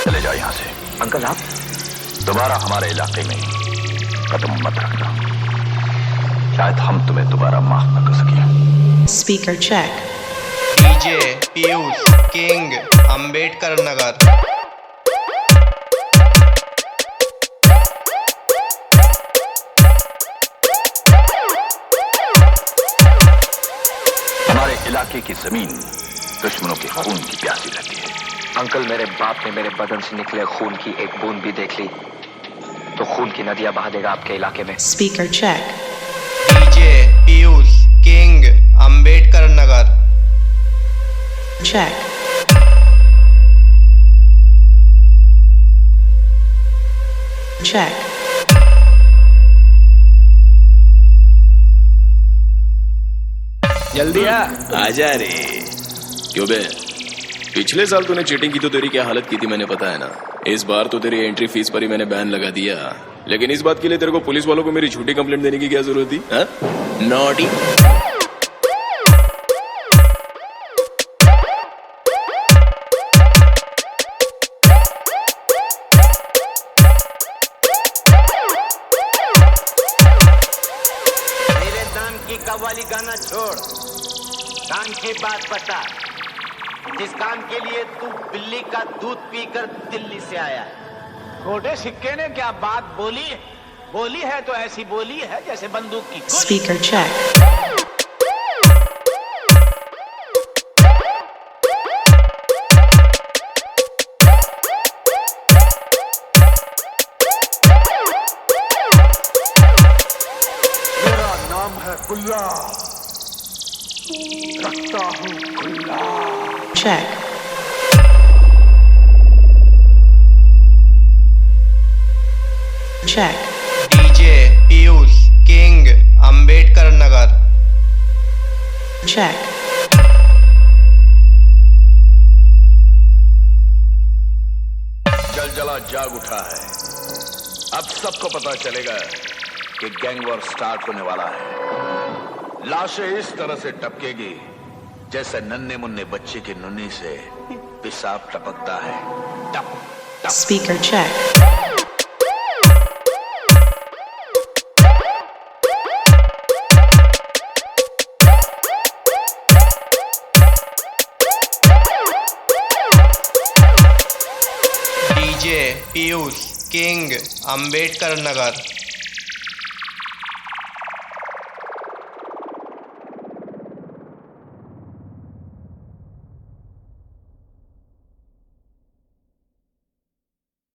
चले जाओ यहाँ से। अंकल आप दोबारा हमारे इलाके में कदम मत रखना, शायद हम तुम्हें दोबारा माफ न कर सकें। Speaker check. DJ Piyush king Ambedkar Nagar. हमारे इलाके की जमीन दुश्मनों के खून की प्यासी रहती है। अंकल, मेरे बाप ने मेरे बदन से निकले खून की एक बूंद भी देख ली तो खून की नदियां बहा देगा आपके इलाके में। Speaker check. DJ Piyush king Ambedkar Nagar. Check. Check. जल्दी आजा रे। क्यों बे, पिछले साल तूने चीटिंग की तो तेरी क्या हालत की थी मैंने पता है ना। इस बार तो तेरी एंट्री फीस पर ही मैंने बैन लगा दिया, लेकिन इस बात के लिए तेरे को पुलिस वालों को मेरी झूठी कंप्लेंट देने की क्या जरूरत थी? नॉटी। मेरे दान की कव्वाली गाना छोड़, काम की बात बता। जिस काम के लिए तू बिल्ली का दूध पीकर दिल्ली से आया है। छोटे सिक्के ने क्या बात बोली? बोली है तो ऐसी बोली है जैसे बंदूक की गोली। Speaker check. मेरा नाम है गुल्ला, रखता हूँ गुल्ला। Check. Check. DJ Piyush king Ambedkar Nagar. Check. जलजला जाग उठा है। अब सबको पता चलेगा कि गैंग वॉर स्टार्ट होने वाला है। लाशें इस तरह से टपकेगी जैसे नन्हे मुन्ने बच्चे की नुन्नी से पेशाब टपकता है। टप टप। Speaker check. DJ Piyush king Ambedkar नगर।